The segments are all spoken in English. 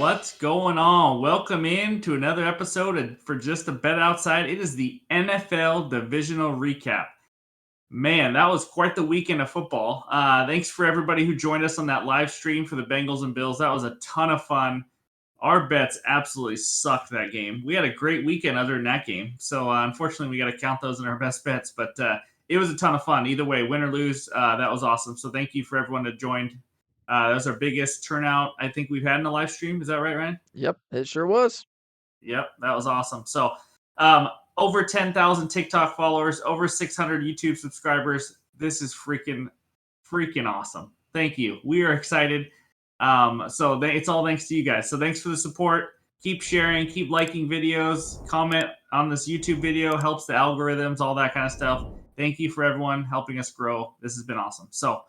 What's going on? Welcome in to another episode for Just a Bet Outside. It is the NFL Divisional Recap. Man, that was quite the weekend of football. Thanks for everybody who joined us on that live stream for the Bengals and Bills. That was a ton of fun. Our bets absolutely sucked that game. We had a great weekend other than that game. So unfortunately, we got to count those in our best bets. But it was a ton of fun. Either way, win or lose, that was awesome. So thank you for everyone that joined. That was our biggest turnout I think we've had in the live stream. Is that right, Ryan? Yep, it sure was. Yep, that was awesome. So, over 10,000 TikTok followers, over 600 YouTube subscribers. This is freaking awesome. Thank you. We are excited. It's all thanks to you guys. So thanks for the support. Keep sharing, keep liking videos, comment on this YouTube video, helps the algorithms, all that kind of stuff. Thank you for everyone helping us grow. This has been awesome. So,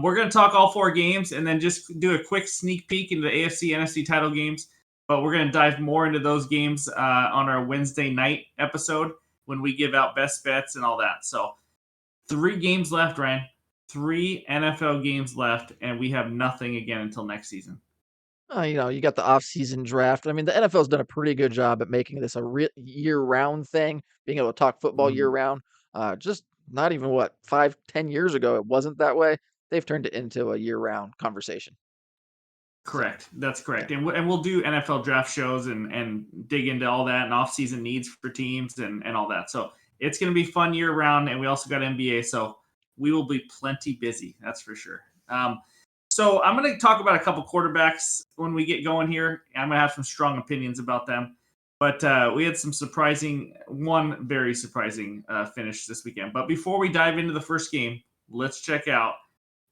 we're going to talk all four games and then just do a quick sneak peek into the AFC, NFC title games. But we're going to dive more into those games on our Wednesday night episode when we give out best bets and all that. So 3 games left, Ryan. 3 NFL games left, and we have nothing again until next season. You got the off-season draft. I mean, the NFL's done a pretty good job at making this a year-round thing, being able to talk football year-round. Just not even, 5-10 years ago, it wasn't that way. They've turned it into a year-round conversation. Correct. That's correct. And we'll do NFL draft shows and dig into all that and off-season needs for teams and all that. So it's going to be fun year-round, and we also got NBA, so we will be plenty busy. That's for sure. So I'm going to talk about a couple quarterbacks when we get going here. I'm going to have some strong opinions about them. But we had one very surprising finish this weekend. But before we dive into the first game, let's check out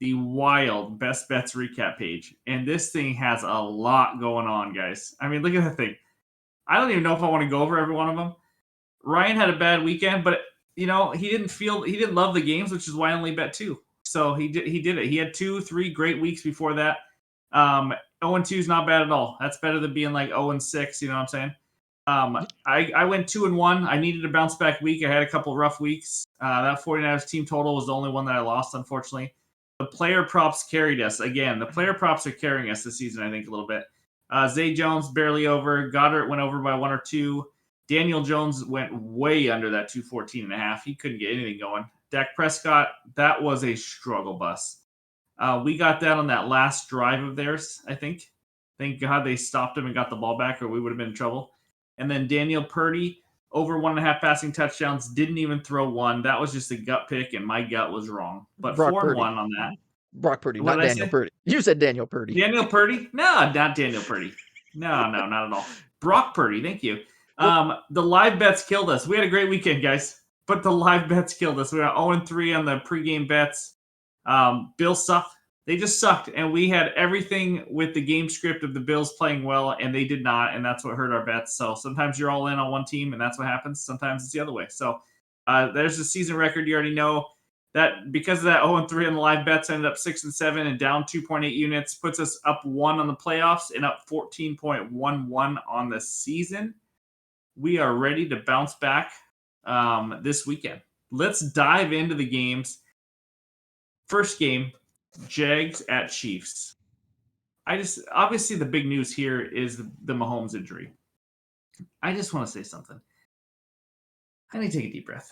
the wild best bets recap page. And this thing has a lot going on, guys. I mean, look at the thing. I don't even know if I want to go over every one of them. Ryan had a bad weekend, but he didn't love the games, which is why I only bet 2. So he did it. He had 2-3 great weeks before that. 0-2 is not bad at all. That's better than being like 0-6, you know what I'm saying? I went 2-1. I needed a bounce back week. I had a couple rough weeks. That 49ers team total was the only one that I lost, unfortunately. The player props carried us. Again, the player props are carrying us this season, I think, a little bit. Zay Jones barely over. Goddard went over by 1 or 2. Daniel Jones went way under that 214.5. He couldn't get anything going. Dak Prescott, that was a struggle bus. We got that on that last drive of theirs, I think. Thank God they stopped him and got the ball back, or we would have been in trouble. And then Daniel Purdy, over 1.5 passing touchdowns, didn't even throw one. That was just a gut pick, and my gut was wrong. But 4-1 on that. Brock Purdy, not Daniel Purdy. You said Daniel Purdy. Daniel Purdy? No, not Daniel Purdy. No, not at all. Brock Purdy, thank you. The live bets killed us. We had a great weekend, guys, but the live bets killed us. We got 0-3 on the pregame bets. Bills sucked. They just sucked, and we had everything with the game script of the Bills playing well, and they did not, and that's what hurt our bets. So sometimes you're all in on one team, and that's what happens. Sometimes it's the other way. So there's the season record. You already know that because of that 0-3 on the live bets, ended up 6-7 and down 2.8 units, puts us up 1 on the playoffs and up 14.11 on the season. We are ready to bounce back this weekend. Let's dive into the games. First game, Jags at Chiefs. Obviously the big news here is the Mahomes injury. I just want to say something. I need to take a deep breath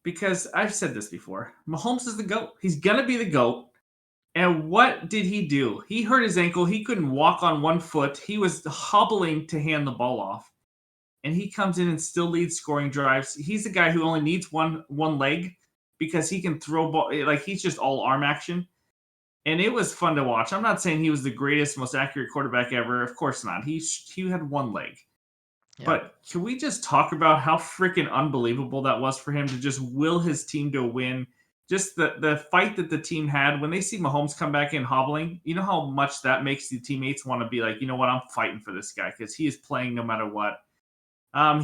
because I've said this before. Mahomes is the GOAT. He's going to be the GOAT. And what did he do? He hurt his ankle. He couldn't walk on one foot. He was hobbling to hand the ball off. And he comes in and still leads scoring drives. He's the guy who only needs one leg because he can throw ball. Like, he's just all arm action. And it was fun to watch. I'm not saying he was the greatest, most accurate quarterback ever. Of course not. He had one leg. Yeah. But can we just talk about how freaking unbelievable that was for him to just will his team to win? Just the fight that the team had when they see Mahomes come back in hobbling. You know how much that makes the teammates want to be like, you know what, I'm fighting for this guy because he is playing no matter what.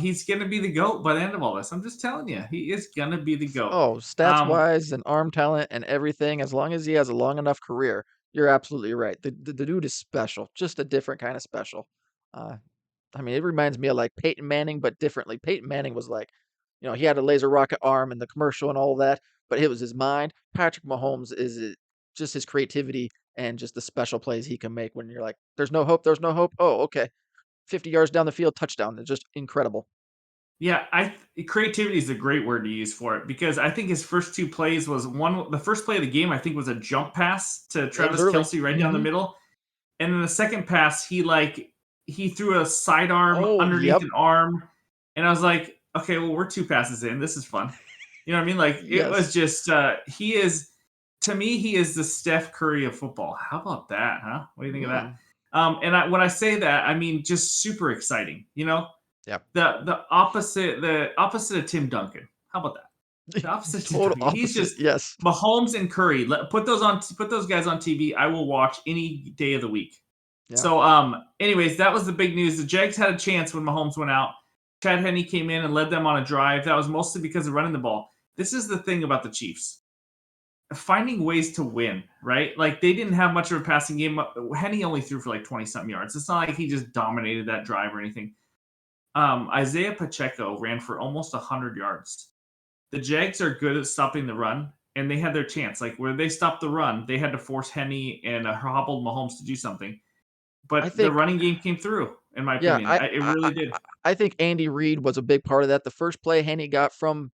He's going to be the GOAT by the end of all this. I'm just telling you, he is going to be the GOAT. Oh, stats-wise and arm talent and everything, as long as he has a long enough career, you're absolutely right. The dude is special, just a different kind of special. I mean, it reminds me of like Peyton Manning, but differently. Peyton Manning was like, he had a laser rocket arm in the commercial and all that, but it was his mind. Patrick Mahomes is just his creativity and just the special plays he can make when you're like, there's no hope, there's no hope. Oh, okay. 50 yards down the field, touchdown. It's just incredible. Yeah, creativity is a great word to use for it because I think his first two plays was one. The first play of the game, I think, was a jump pass to It was Travis early. Kelsey right down the middle, and then the second pass, he threw a sidearm Oh, underneath yep. an arm, and I was like, okay, well, we're two passes in. This is fun. You know what I mean? Like it was Yes. just he is to me he is the Steph Curry of football. How about that, huh? What do you think of that? Mm. When I say that, I mean just super exciting. You know, Yep. the opposite of Tim Duncan. How about that? The opposite of Tim Total Duncan. He's opposite. just Yes. Mahomes and Curry. Put those guys on TV. I will watch any day of the week. Yeah. So, anyways, that was the big news. The Jags had a chance when Mahomes went out. Chad Henne came in and led them on a drive. That was mostly because of running the ball. This is the thing about the Chiefs. Finding ways to win, right? Like they didn't have much of a passing game. Henne only threw for like 20 something yards. It's not like he just dominated that drive or anything. Isaiah Pacheco ran for almost 100 yards. The Jags are good at stopping the run, and they had their chance. Like where they stopped the run, they had to force Henne and hobbled Mahomes to do something. I But the think running game came through, in my Yeah, opinion. It really did. I think Andy Reid was a big part of that. The first play Henny got from,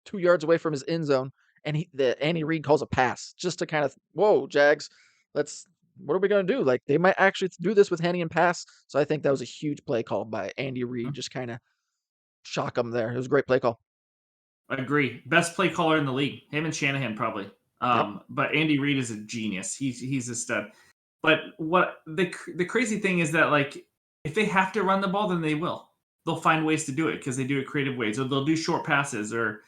2 yards away from his end zone, and Andy Reid calls a pass just to kind of, whoa, Jags, what are we gonna do? Like they might actually do this with Henny and pass. So I think that was a huge play call by Andy Reid, just kind of shock him there. It was a great play call. I agree. Best play caller in the league. Him and Shanahan probably. Yep. But Andy Reid is a genius. He's a stud. But what the crazy thing is that like if they have to run the ball, then they will. They'll find ways to do it because they do it creative ways, or they'll do short passes, or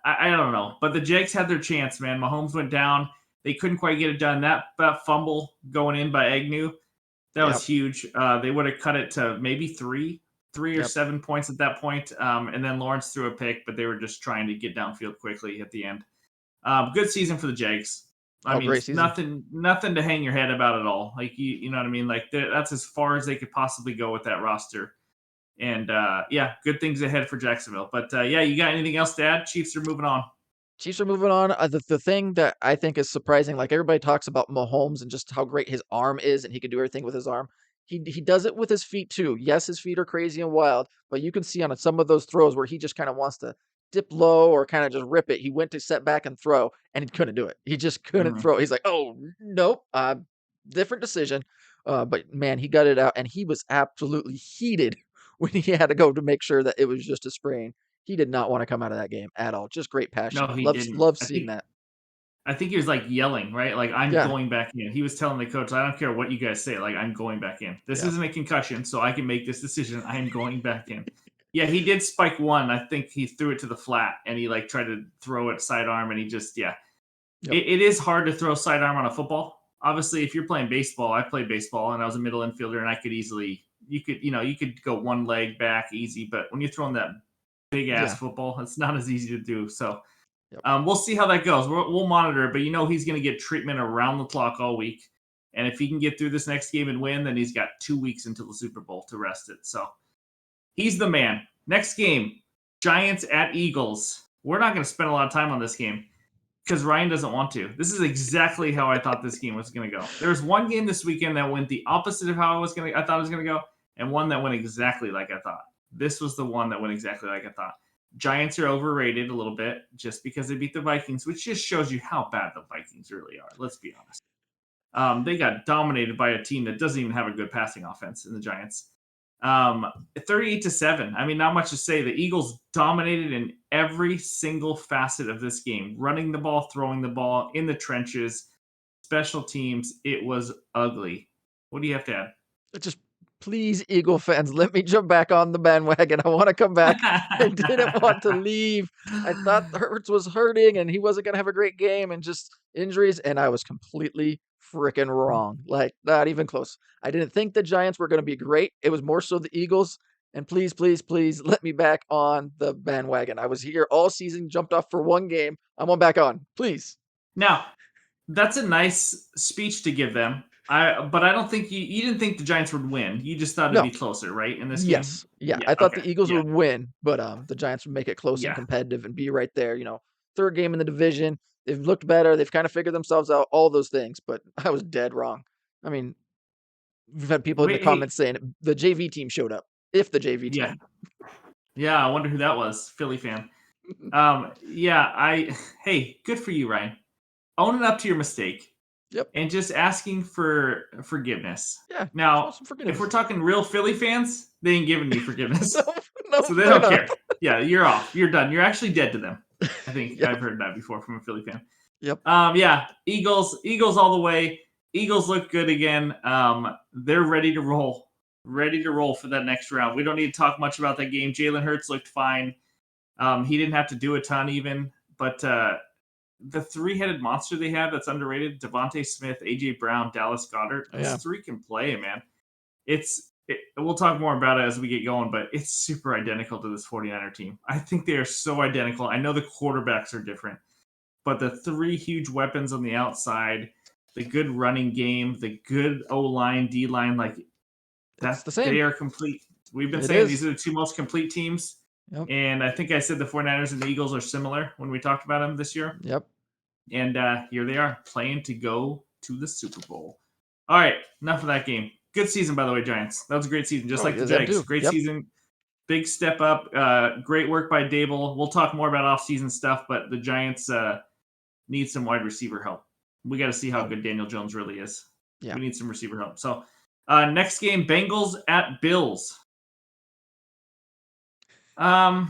I don't know. But the Jags had their chance, man. Mahomes went down. They couldn't quite get it done. That fumble going in by Agnew, that was Yep. huge. They would have cut it to maybe three or Yep. 7 points at that point. And then Lawrence threw a pick, but they were just trying to get downfield quickly at the end. Good season for the Jags. I Oh, mean, great season. nothing to hang your head about at all. Like you know what I mean. Like that's as far as they could possibly go with that roster. And yeah, good things ahead for Jacksonville. But yeah, you got anything else to add? Chiefs are moving on. Chiefs are moving on. The thing that I think is surprising, like everybody talks about Mahomes and just how great his arm is, and he can do everything with his arm. He does it with his feet too. Yes, his feet are crazy and wild, but you can see on some of those throws where he just kind of wants to dip low or kind of just rip it. He went to set back and throw, and he couldn't do it. He just couldn't Mhm. throw. He's like, oh nope, different decision. But man, he got it out, and he was absolutely heated when he had to go to make sure that it was just a sprain. He did not want to come out of that game at all. Just great No, passion. he Loves didn't. loves I seeing think that. I think he was like yelling, right? Like I'm Yeah, going back in. He was telling the coach, I don't care what you guys say. Like I'm going back in. This yeah, isn't a concussion, so I can make this decision. I am going back in. Yeah, he did spike one. I think he threw it to the flat and he like tried to throw it sidearm and he just yeah. yep, It is hard to throw sidearm on a football. Obviously, if you're playing baseball, I played baseball and I was a middle infielder and I could easily you could go one leg back easy, but when you're throwing that big ass yeah, football, it's not as easy to do. So yep, we'll see how that goes. We'll monitor it, but he's going to get treatment around the clock all week. And if he can get through this next game and win, then he's got 2 weeks until the Super Bowl to rest it. So he's the man. Next game, Giants at Eagles. We're not going to spend a lot of time on this game because Ryan doesn't want to. This is exactly how I thought this game was going to go. There's one game this weekend that went the opposite of how I thought it was going to go, and one that went exactly like I thought. This was the one that went exactly like I thought. Giants are overrated a little bit just because they beat the Vikings, which just shows you how bad the Vikings really are. Let's be honest. They got dominated by a team that doesn't even have a good passing offense in the Giants. 38-7. I mean, not much to say. The Eagles dominated in every single facet of this game, running the ball, throwing the ball, in the trenches, special teams. It was ugly. What do you have to just please, Eagle fans, let me jump back on the bandwagon. I want to come back. I didn't want to add? leave. I thought Hurts was hurting and he wasn't going to have a great game and just injuries, and I was completely freaking wrong. Like, not even close. I didn't think the Giants were going to be great. It was more so the Eagles. And please, please, please let me back on the bandwagon. I was here all season, jumped off for one game. I'm on back on. Please. Now, that's a nice speech to give them. But I don't think you didn't think the Giants would win. You just thought it'd No. be closer, right? In this game? Yes. Yeah. Yeah, I thought okay. the Eagles Yeah. would win, but the Giants would make it close and Yeah. competitive and be right there. Third game in the division. They've looked better. They've kind of figured themselves out, all those things, but I was dead wrong. I mean, we've had people in the Wait, hey, comments saying the JV team showed up. If the JV yeah, team. yeah. I wonder who that was. Philly fan. Hey, good for you, Ryan. Owning up to your mistake Yep. and just asking for forgiveness. Yeah. Just want Now, some if we're forgiveness. talking real Philly fans, they ain't giving you No, forgiveness. no, So they they're don't not. care. Yeah, you're off. You're done. You're actually dead to them. I think Yep. I've heard that before from a Philly fan. Yep. Yeah, Eagles all the way. Eagles look good again. They're ready to roll. Ready to roll for that next round. We don't need to talk much about that game. Jalen Hurts looked fine. He didn't have to do a ton even, but the three-headed monster they have that's underrated, Devontae Smith, AJ Brown, Dallas Goedert, those Yeah. three can play, man. We'll talk more about it as we get going, but it's super identical to this 49er team. I think they are so identical. I know the quarterbacks are different, but the three huge weapons on the outside, the good running game, the good O-line, D-line, like It's that, the same. they are complete. We've been It saying these is. are the two most complete teams. Yep. And I think I said the 49ers and the Eagles are similar when we talked about them this year. Yep. And here they are playing to go to the Super Bowl. All right, enough of that game. Good season, by the way, Giants. That was a great season, just Oh, like yeah, the them Jags. too. Great Yep. season. Big step up. Great work by Dable. We'll talk more about offseason stuff, but the Giants need some wide receiver help. We got to see how good Daniel Jones really is. Yeah. We need some receiver help. So next game, Bengals at Bills. I mean,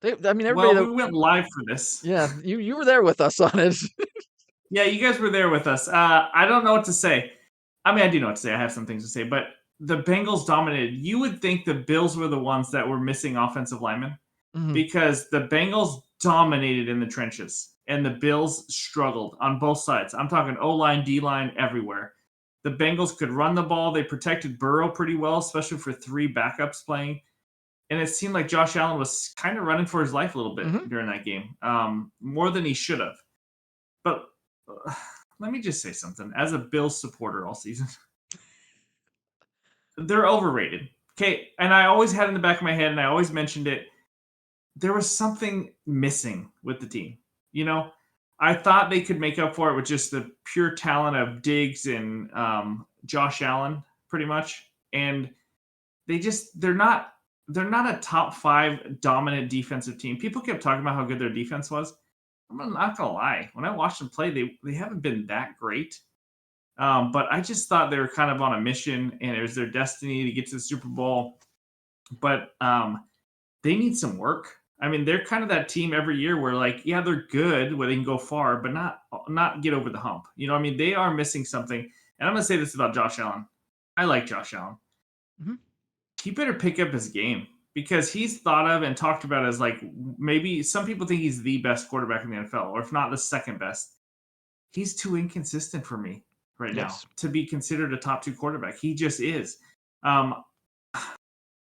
everybody Well, that, we went live for this. yeah, you were there with us on it. Yeah, you guys were there with us. I don't know what to say. I mean, I do know what to say. I have some things to say, but the Bengals dominated. You would think the Bills were the ones that were missing offensive linemen Mhm. because the Bengals dominated in the trenches and the Bills struggled on both sides. I'm talking O-line, D-line, everywhere. The Bengals could run the ball. They protected Burrow pretty well, especially for three backups playing. And it seemed like Josh Allen was kind of running for his life a little bit Mhm. during that game, more than he should have. But let me just say something. As a Bills supporter all season, they're overrated. Okay, and I always had in the back of my head, and I always mentioned it. There was something missing with the team. You know, I thought they could make up for it with just the pure talent of Diggs and Josh Allen, pretty much. And they're not a top five dominant defensive team. People kept talking about how good their defense was. I'm not gonna lie. When I watched them play, they haven't been that great. But I just thought they were kind of on a mission, and it was their destiny to get to the Super Bowl. But they need some work. I mean, they're kind of that team every year where, like, yeah, they're good, where they can go far, but not get over the hump. You know, what I mean, they are missing something. And I'm gonna say this about Josh Allen. I like Josh Allen. Mhm. He better pick up his game because he's thought of and talked about as like maybe some people think he's the best quarterback in the NFL, or if not the second best. He's too inconsistent for me right now Yes. to be considered a top two quarterback. He just is. Um,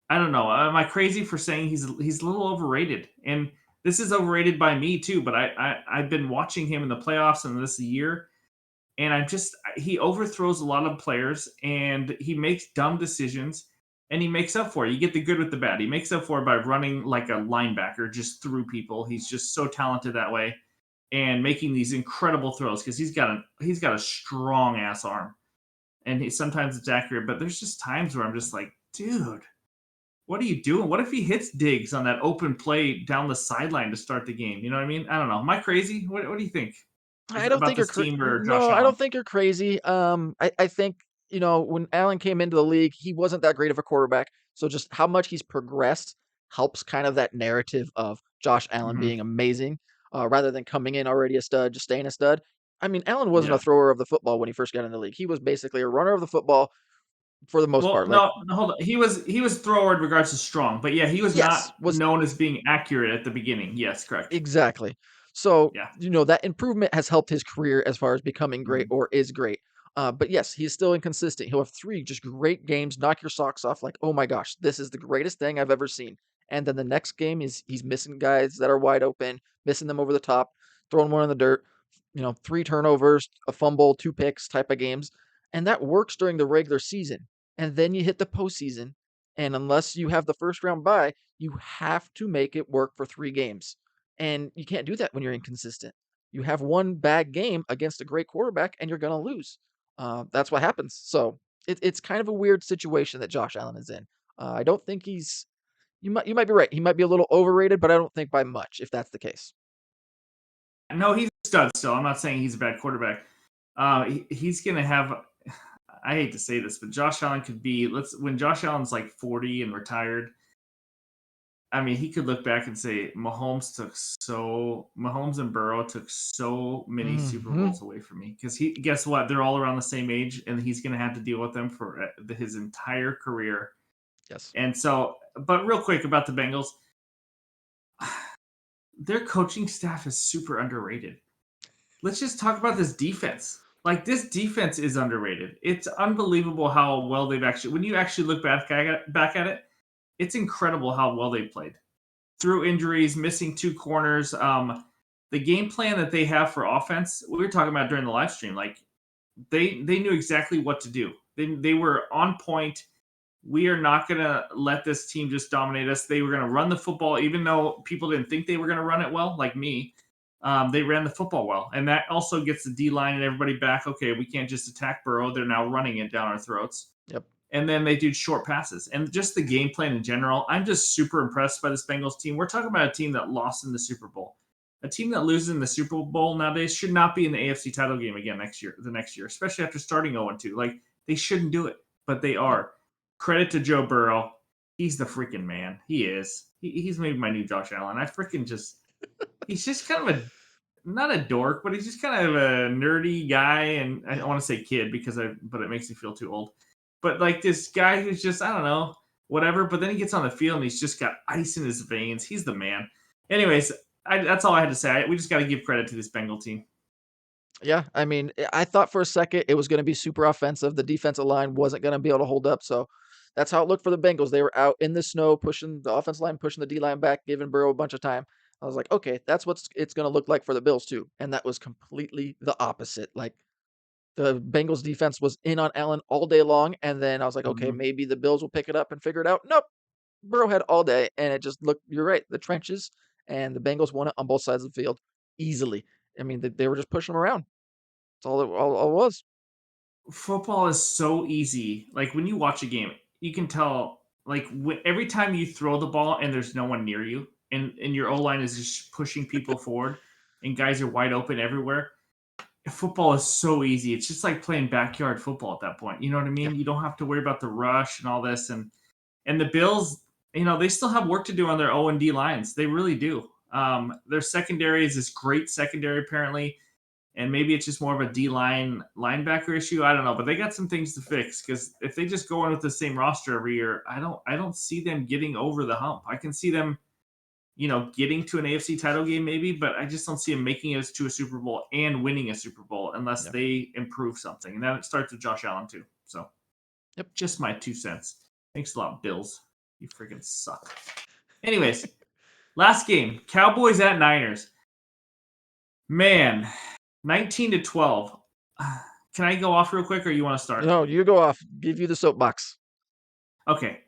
I don't know. Am I crazy for saying he's a little overrated? And this is overrated by me too. But I've been watching him in the playoffs and this year, and he overthrows a lot of players and he makes dumb decisions and he makes up for it. You get the good with the bad. He makes up for it by running like a linebacker just through people. He's just so talented that way and making these incredible throws because he's got a strong ass arm and sometimes it's accurate. But there's just times where I'm just like, dude, what are you doing? What if he hits Diggs on that open play down the sideline to start the game? You know what I mean? I don't know. Am I crazy? What do you think I don't about think you're this team or Josh no, I Allen? don't think you're crazy. I think, when Allen came into the league, he wasn't that great of a quarterback. So just how much he's progressed helps kind of that narrative of Josh Allen Mhm. being amazing, rather than coming in already a stud, just staying a stud. I mean, Allen wasn't a Yeah. thrower of the football when he first got in the league. He was basically a runner of the football for the most Well, part. Like, no, hold on. He was thrower in regards to strong, but yeah, he was yes, not was known as being accurate at the beginning. Yes, correct. exactly. So, Yeah. that improvement has helped his career as far as becoming great Mhm. or is great. But yes, he's still inconsistent. He'll have three just great games, knock your socks off, like, oh my gosh, this is the greatest thing I've ever seen. And then the next game he's missing guys that are wide open, missing them over the top, throwing one in the dirt, three turnovers, a fumble, two picks type of games. And that works during the regular season. And then you hit the postseason. And unless you have the first round bye, you have to make it work for 3 games. And you can't do that when you're inconsistent. You have one bad game against a great quarterback, and you're going to lose. That's what happens. So it's kind of a weird situation that Josh Allen is in. I don't think he's. You might be right. He might be a little overrated, but I don't think by much. If that's the case. No, he's a stud still. I'm not saying he's a bad quarterback. He's going to have. I hate to say this, but Josh Allen could be. When Josh Allen's like 40 and retired. I mean, he could look back and say Mahomes and Burrow took so many Super Mhm. Bowls away from me because guess what? They're all around the same age, and he's going to have to deal with them for his entire career. Yes. And so, but real quick about the Bengals, their coaching staff is super underrated. Let's just talk about this defense. Like this defense is underrated. It's unbelievable how well they've actually. When you actually look back at it, it's incredible how well they played. Through injuries, missing two corners. The game plan that they have for offense, we were talking about during the live stream, like they knew exactly what to do. They were on point. We are not going to let this team just dominate us. They were going to run the football, even though people didn't think they were going to run it well, like me. They ran the football well, and that also gets the D line and everybody back. Okay, we can't just attack Burrow; they're now running it down our throats. Yep. And then they do short passes. And just the game plan in general, I'm just super impressed by this Bengals team. We're talking about a team that lost in the Super Bowl. A team that loses in the Super Bowl nowadays should not be in the AFC title game again the next year, especially after starting 0-2. Like, they shouldn't do it, but they are. Yep. Credit to Joe Burrow. He's the freaking man. He is. He's maybe my new Josh Allen. He's just kind of not a dork, but he's just kind of a nerdy guy. And I don't want to say kid but it makes me feel too old. But like this guy who's just, I don't know, whatever. But then he gets on the field and he's just got ice in his veins. He's the man. Anyways, that's all I had to say. We just got to give credit to this Bengal team. Yeah, I mean, I thought for a second it was going to be super offensive. The defensive line wasn't going to be able to hold up, so that's how it looked for the Bengals. They were out in the snow, pushing the offensive line, pushing the D line back, giving Burrow a bunch of time. I was like, okay, that's what it's going to look like for the Bills too, and that was completely the opposite. Like the Bengals defense was in on Allen all day long, and then I was like, okay, Mm-hmm. maybe the Bills will pick it up and figure it out. Nope, Burrow had all day, and it just looked. You're right, the trenches, and the Bengals won it on both sides of the field easily. I mean, they were just pushing them around. That's all it was. Football is so easy. Like when you watch a game, you can tell. Like every time you throw the ball and there's no one near you, and your O line is just pushing people forward, and guys are wide open everywhere. Football is so easy. It's just like playing backyard football at that point. You know what I Yeah. mean? You don't have to worry about the rush and all this. And the Bills, they still have work to do on their O and D lines. They really do. Their secondary is this great secondary apparently, and maybe it's just more of a D line linebacker issue. I don't know, but they got some things to fix because if they just go in with the same roster every year, I don't see them getting over the hump. I can see them getting to an AFC title game maybe, but I just don't see them making it to a Super Bowl and winning a Super Bowl unless Yeah. they improve something. And then it starts with Josh Allen too. So, Yep. just my 2 cents. Thanks a lot, Bills. You freaking suck. Anyways, last game, Cowboys at Niners. Man, 19-12. Can I go off real quick, or you want to start? No, you go off. Give you the soapbox. Okay.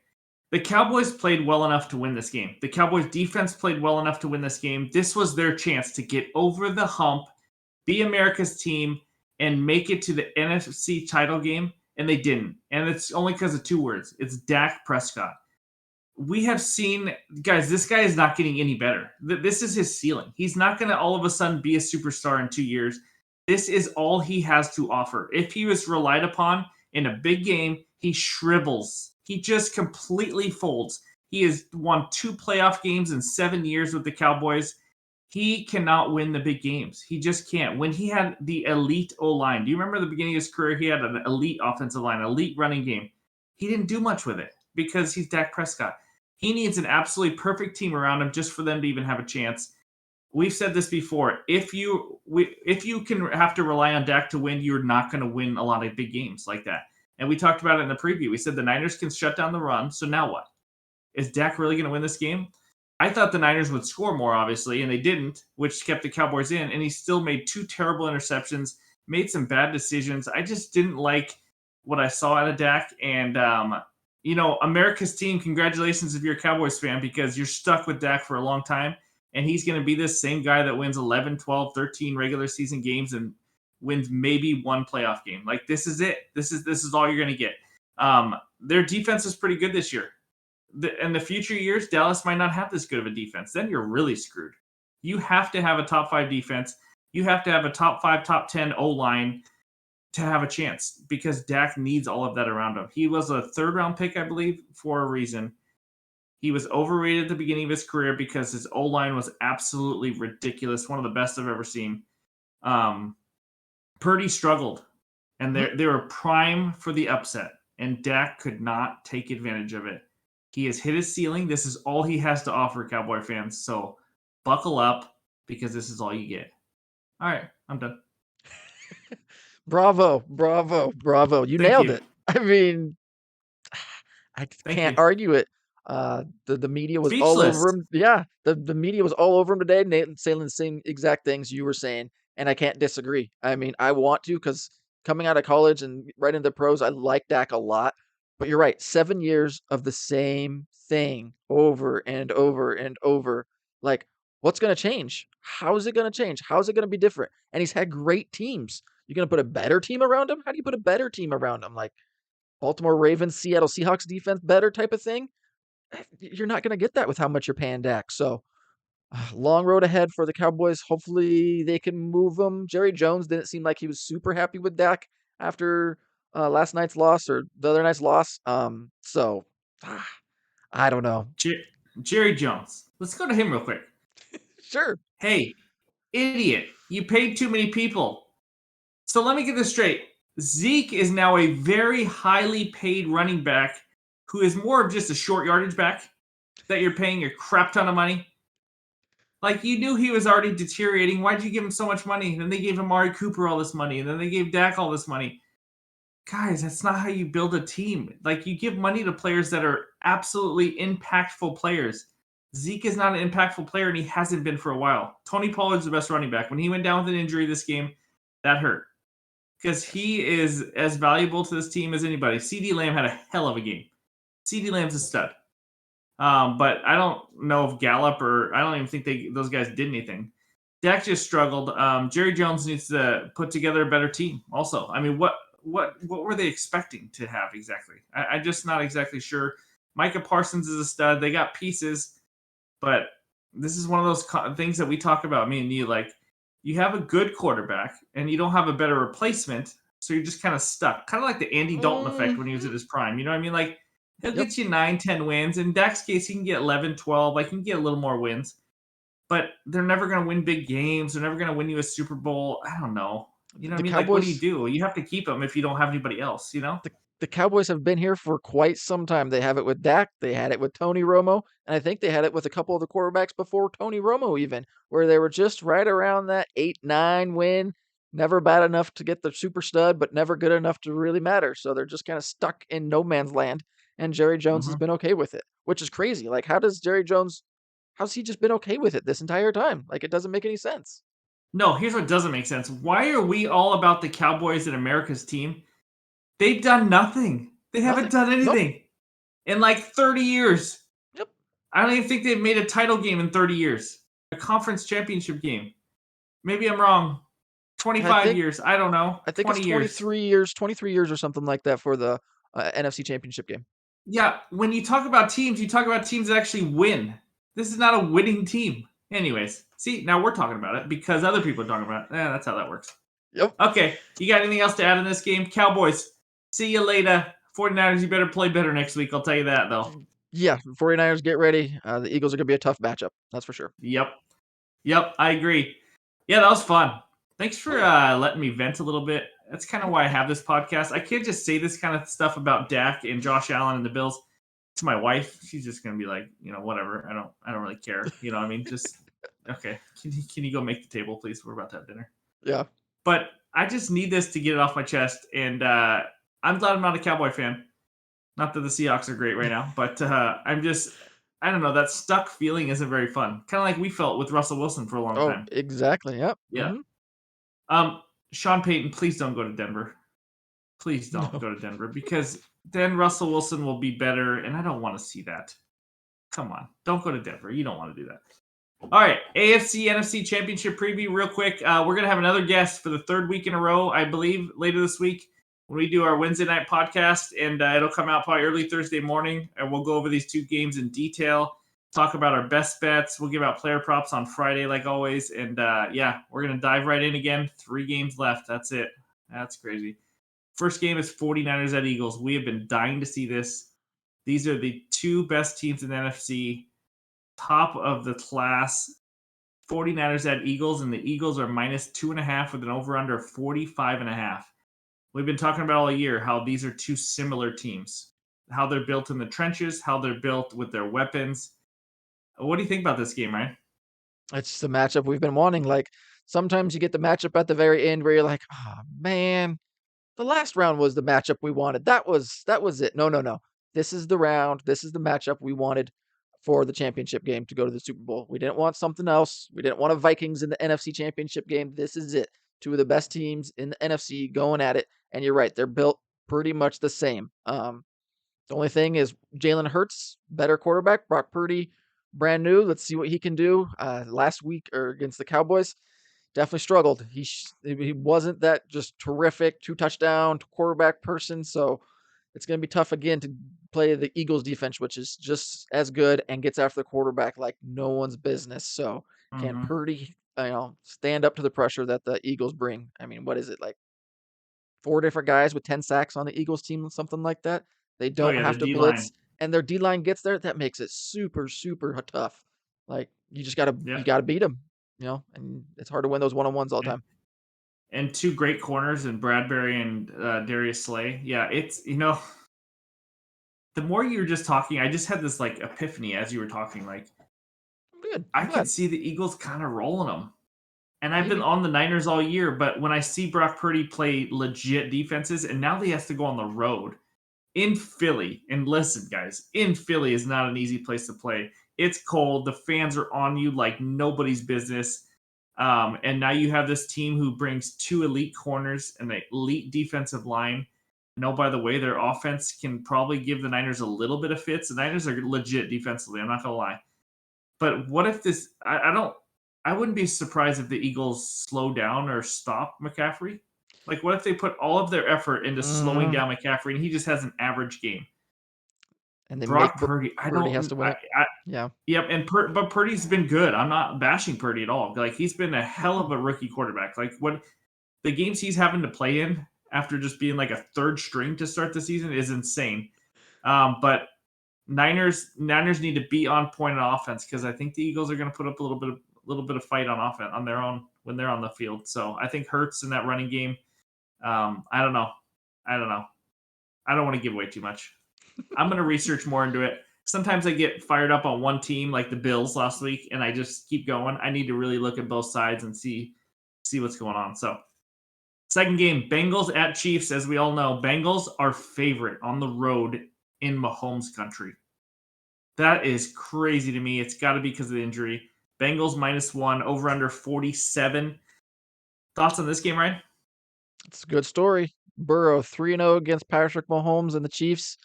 The Cowboys played well enough to win this game. The Cowboys defense played well enough to win this game. This was their chance to get over the hump, be America's team, and make it to the NFC title game, and they didn't. And it's only because of two words. It's Dak Prescott. We have seen, guys, this guy is not getting any better. This is his ceiling. He's not going to all of a sudden be a superstar in 2 years. This is all he has to offer. If he was relied upon in a big game, he shrivels. He just completely folds. He has won 2 playoff games in 7 years with the Cowboys. He cannot win the big games. He just can't. When he had the elite O-line, do you remember the beginning of his career? He had an elite offensive line, elite running game. He didn't do much with it because he's Dak Prescott. He needs an absolutely perfect team around him just for them to even have a chance. We've said this before. If you can have to rely on Dak to win, you're not going to win a lot of big games like that. And we talked about it in the preview. We said the Niners can shut down the run. So now what? Is Dak really going to win this game? I thought the Niners would score more, obviously, and they didn't, which kept the Cowboys in. And he still made 2 terrible interceptions, made some bad decisions. I just didn't like what I saw out of Dak. And America's team, congratulations if you're a Cowboys fan because you're stuck with Dak for a long time. And he's going to be this same guy that wins 11, 12, 13 regular season games and wins maybe one playoff game. Like, this is it. This is all you're going to get. Their defense is pretty good this year. In the future years, Dallas might not have this good of a defense. Then you're really screwed. You have to have a top 5 defense. You have to have a top 5, top 10 O-line to have a chance because Dak needs all of that around him. He was a 3rd-round pick, I believe, for a reason. He was overrated at the beginning of his career because his O-line was absolutely ridiculous, one of the best I've ever seen. Purdy struggled, and they were prime for the upset, and Dak could not take advantage of it. He has hit his ceiling. This is all he has to offer, Cowboy fans. So buckle up because this is all you get. All right, I'm done. Bravo, bravo, bravo. You Thank nailed you. it. I mean, I Thank can't you. argue it. The media was all Speechless. over him. Yeah, the media was all over him today, saying the same exact things you were saying, and I can't disagree. I mean, I want to because coming out of college and right into the pros, I like Dak a lot. But you're right, 7 years of the same thing over and over and over. Like, what's going to change? How is it going to change? How is it going to be different? And he's had great teams. You're going to put a better team around him? How do you put a better team around him? Like Baltimore Ravens, Seattle Seahawks defense better type of thing? You're not going to get that with how much you're paying Dak. So, long road ahead for the Cowboys. Hopefully they can move him. Jerry Jones didn't seem like he was super happy with Dak after last night's loss or the other night's loss. So I don't know. Jerry Jones. Let's go to him real quick. Sure. Hey, idiot. You paid too many people. So let me get this straight. Zeke is now a very highly paid running back who is more of just a short yardage back that you're paying a crap ton of money. Like, you knew he was already deteriorating. Why'd you give him so much money? And then they gave Amari Cooper all this money. And then they gave Dak all this money. Guys, that's not how you build a team. Like, you give money to players that are absolutely impactful players. Zeke is not an impactful player, and he hasn't been for a while. Tony Pollard's the best running back. When he went down with an injury this game, that hurt. Because he is as valuable to this team as anybody. CeeDee Lamb had a hell of a game. CeeDee Lamb's a stud. But I don't know if Gallup or I don't even think those guys did anything. Dak just struggled. Jerry Jones needs to put together a better team. Also, I mean, what were they expecting to have exactly? I'm just not exactly sure. Micah Parsons is a stud. They got pieces, but this is one of those things that we talk about. Me and you, like, you have a good quarterback and you don't have a better replacement, so you're just kind of stuck. Kind of like the Andy Dalton effect when he was at his prime. You know what I mean? Like, he'll get you 9, 10 wins. In Dak's case, he can get 11, 12. Like, he can get a little more wins. But they're never going to win big games. They're never going to win you a Super Bowl. I don't know. You know what I mean? Like, what do? You have to keep them if you don't have anybody else, you know? The Cowboys have been here for quite some time. They have it with Dak. They had it with Tony Romo. And I think they had it with a couple of the quarterbacks before Tony Romo even, where they were just right around that 8-9 win. Never bad enough to get the super stud, but never good enough to really matter. So they're just kind of stuck in no man's land. And Jerry Jones has been okay with it, which is crazy. Like, how's he just been okay with it this entire time? Like, it doesn't make any sense. No, here's what doesn't make sense. Why are we all about the Cowboys and America's team? They've done nothing. They haven't done anything in like 30 years. Yep. I don't even think they've made a title game in 30 years. A conference championship game. Maybe I'm wrong. 25 years. I don't know. I think it's 23 years or something like that for the NFC Championship game. Yeah, when you talk about teams, you talk about teams that actually win. This is not a winning team. Anyways, see, now we're talking about it because other people are talking about it. That's how that works. Yep. Okay, you got anything else to add in this game? Cowboys, see you later. 49ers, you better play better next week. I'll tell you that, though. Yeah, 49ers, get ready. The Eagles are going to be a tough matchup. That's for sure. Yep, I agree. Yeah, that was fun. Thanks for letting me vent a little bit. That's kind of why I have this podcast. I can't just say this kind of stuff about Dak and Josh Allen and the Bills to my wife. She's just gonna be like, whatever. I don't really care. You know what I mean? Just okay. Can you go make the table, please? We're about to have dinner. Yeah. But I just need this to get it off my chest, and I'm glad I'm not a Cowboy fan. Not that the Seahawks are great right now, but I don't know. That stuck feeling isn't very fun. Kind of like we felt with Russell Wilson for a long time. Exactly. Yep. Yeah. Mm-hmm. Sean Payton, please don't go to Denver. Please don't go to Denver because then Russell Wilson will be better, and I don't want to see that. Come on. Don't go to Denver. You don't want to do that. All right, AFC NFC Championship preview real quick. We're going to have another guest for the third week in a row, I believe, later this week when we do our Wednesday night podcast, and it'll come out probably early Thursday morning, and we'll go over these two games in detail, talk about our best bets. We'll give out player props on Friday like always, and yeah, we're going to dive right in again. 3 games left. That's it. That's crazy. First game is 49ers at Eagles. We have been dying to see this. These are the two best teams in the NFC, top of the class. 49ers at Eagles, and the Eagles are minus 2.5 with an over-under of 45.5. We've been talking about all year how these are two similar teams, how they're built in the trenches, how they're built with their weapons. What do you think about this game, Ryan? It's the matchup we've been wanting. Like sometimes you get the matchup at the very end where you're like, oh man, the last round was the matchup we wanted. That was it. No, no, no. This is the round. This is the matchup we wanted for the championship game to go to the Super Bowl. We didn't want something else. We didn't want a Vikings in the NFC Championship game. This is it. Two of the best teams in the NFC going at it. And you're right, they're built pretty much the same. The only thing is Jalen Hurts, better quarterback. Brock Purdy, brand new. Let's see what he can do. Last week or against the Cowboys, definitely struggled. He wasn't that just terrific 2-touchdown quarterback person. So it's going to be tough again to play the Eagles defense, which is just as good and gets after the quarterback like no one's business. So can Mm-hmm. Purdy, stand up to the pressure that the Eagles bring? I mean, what is it like? 4 different guys with 10 sacks on the Eagles team, something like that. They Oh, don't yeah, have the to D line. blitz, and their D line gets there. That makes it super, super tough. Like you just gotta Yeah. beat them, and it's hard to win those 1-on-ones all the time. And two great corners in Bradbury and Darius Slay. Yeah, it's, the more you were just talking, I just had this like epiphany as you were talking. Like, Good. I I'm could glad. see the Eagles kind of rolling them. And I've been Maybe. on the Niners all year, but when I see Brock Purdy play legit defenses, and now he has to go on the road in Philly, and listen, guys, in Philly is not an easy place to play. It's cold. The fans are on you like nobody's business. And now you have this team who brings 2 elite corners and an elite defensive line. And oh, by the way, their offense can probably give the Niners a little bit of fits. The Niners are legit defensively. I'm not going to lie. But what if this? I wouldn't be surprised if the Eagles slow down or stop McCaffrey. Like, what if they put all of their effort into slowing Mhm. down McCaffrey and he just has an average game? And they make Brock Purdy, I Purdy has don't. to win it. I Yeah. Yep, and but Purdy's been good. I'm not bashing Purdy at all. Like, he's been a hell of a rookie quarterback. Like, what the games he's having to play in after just being like a third string to start the season is insane. But Niners need to be on point on offense because I think the Eagles are going to put up a little bit of fight on offense on their own when they're on the field. So I think Hurts in that running game. I don't know. I don't know. I don't want to give away too much. I'm going to research more into it. Sometimes I get fired up on one team like the Bills last week, and I just keep going. I need to really look at both sides and see what's going on. So second game, Bengals at Chiefs. As we all know, Bengals are favorite on the road in Mahomes country. That is crazy to me. It's got to be because of the injury. Bengals -1, over under 47. Thoughts on this game, Ryan? It's a good story. Burrow 3-0 against Patrick Mahomes and the Chiefs.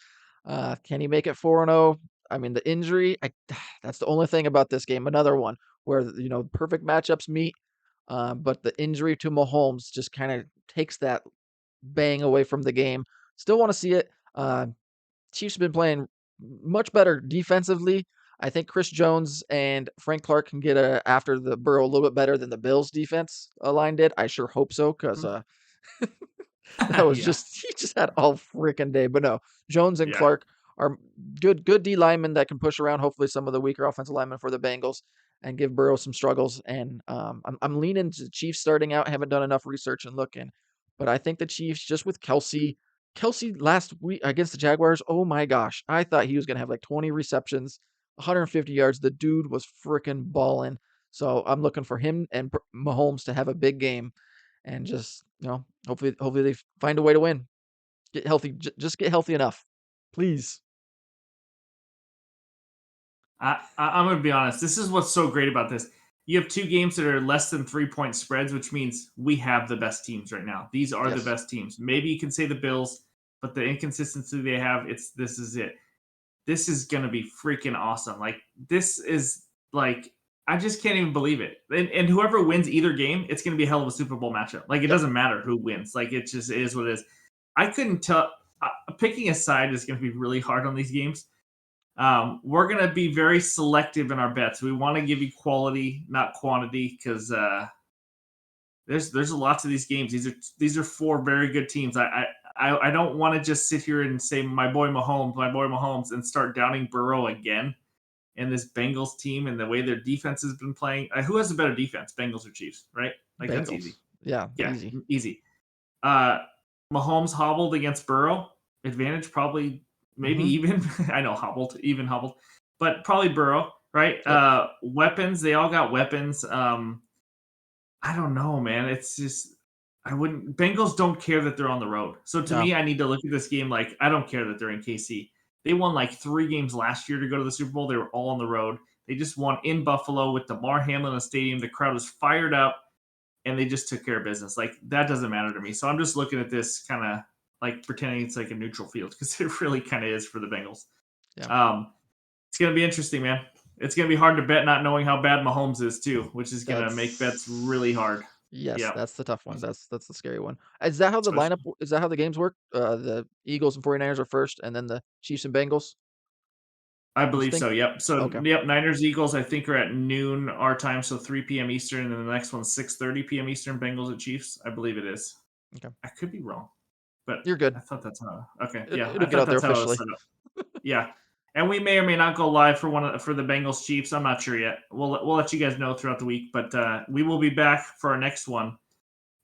Can he make it 4-0? I mean, the injury, that's the only thing about this game. Another one where, perfect matchups meet. But the injury to Mahomes just kind of takes that bang away from the game. Still want to see it. Chiefs have been playing much better defensively. I think Chris Jones and Frank Clark can get after the Burrow a little bit better than the Bills defense line did. I sure hope so because that was Yeah, just he just had all freaking day. But no, Jones and yeah. Clark are good D linemen that can push around. Hopefully, some of the weaker offensive linemen for the Bengals and give Burrow some struggles. And I'm leaning to the Chiefs starting out. Haven't done enough research and looking, but I think the Chiefs just with Kelsey. Kelsey last week against the Jaguars. Oh my gosh, I thought he was gonna have like 20 receptions, 150 yards. The dude was freaking balling. So I'm looking for him and Mahomes to have a big game and just hopefully they find a way to win. Get healthy, just get healthy enough, please. I'm going to be honest. This is what's so great about this. You have two games that are less than 3-point spreads, which means we have the best teams right now. These are the Yes. best teams. Maybe you can say the Bills, but the inconsistency they have, this is it. This is going to be freaking awesome. Like, this is like I just can't even believe it. And whoever wins either game, it's going to be a hell of a Super Bowl matchup. Like, it Yep. doesn't matter who wins. Like, it just is what it is. I couldn't tell. Picking a side is going to be really hard on these games. We're going to be very selective in our bets. We want to give you quality, not quantity, because there's lots of these games. These are four very good teams. I don't want to just sit here and say my boy Mahomes, and start downing Burrow again. And this Bengals team and the way their defense has been playing. Who has a better defense, Bengals or Chiefs, right? Like, Bengals. that's easy. Yeah, easy. Mahomes hobbled against Burrow. Advantage probably, maybe even. I know even hobbled. But probably Burrow, right? Yep. Weapons, they all got weapons. I don't know, man. It's just, Bengals don't care that they're on the road. So to me, I need to look at this game like, I don't care that they're in KC. They won like 3 games last year to go to the Super Bowl. They were all on the road. They just won in Buffalo with Damar Hamlin in the stadium. The crowd was fired up, and they just took care of business. Like, that doesn't matter to me. So I'm just looking at this kind of like pretending it's like a neutral field, because it really kind of is for the Bengals. Yeah. It's going to be interesting, man. It's going to be hard to bet not knowing how bad Mahomes is too, which is going to make bets really hard. Yes, Yeah. that's the tough one. That's the scary one. Is that how the lineup? Is that how the games work? The Eagles and 49ers are first, and then the Chiefs and Bengals. I believe so. Yep. So Okay. Yep. Niners Eagles I think are at noon our time, so 3 p.m. Eastern, and then the next one's 6:30 p.m. Eastern. Bengals at Chiefs. I believe it is. Okay. I could be wrong, but You're good. I thought that's how. Okay. It'll I get out thought there that's how it was officially. set up. Yeah. And we may or may not go live for the Bengals Chiefs. I'm not sure yet. We'll let you guys know throughout the week, but we will be back for our next one.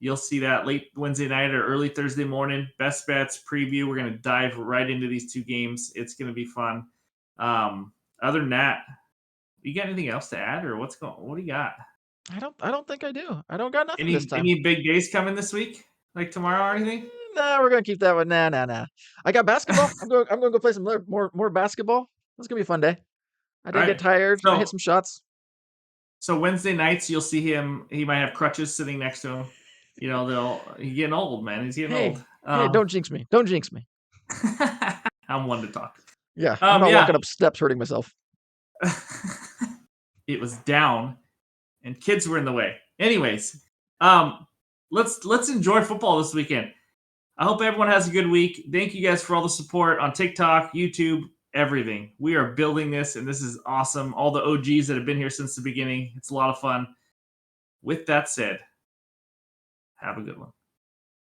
You'll see that late Wednesday night or early Thursday morning. Best bets preview. We're going to dive right into these 2 games. It's going to be fun. Other than that, you got anything else to add, or what do you got? I don't think I do. I don't got nothing this time. Any big days coming this week, like tomorrow or anything? Nah, we're gonna keep that one. Nah. I got basketball. I'm gonna go play some more basketball. It's gonna be a fun day. I didn't get tired. I hit some shots. So Wednesday nights, you'll see him. He might have crutches sitting next to him. You know, he's getting old, man. He's getting old. Hey, don't jinx me. Don't jinx me. I'm one to talk. Yeah, I'm not walking up steps hurting myself. It was down, and kids were in the way. Anyways, let's enjoy football this weekend. I hope everyone has a good week. Thank you guys for all the support on TikTok, YouTube, everything. We are building this, and this is awesome. All the OGs that have been here since the beginning. It's a lot of fun. With that said, have a good one.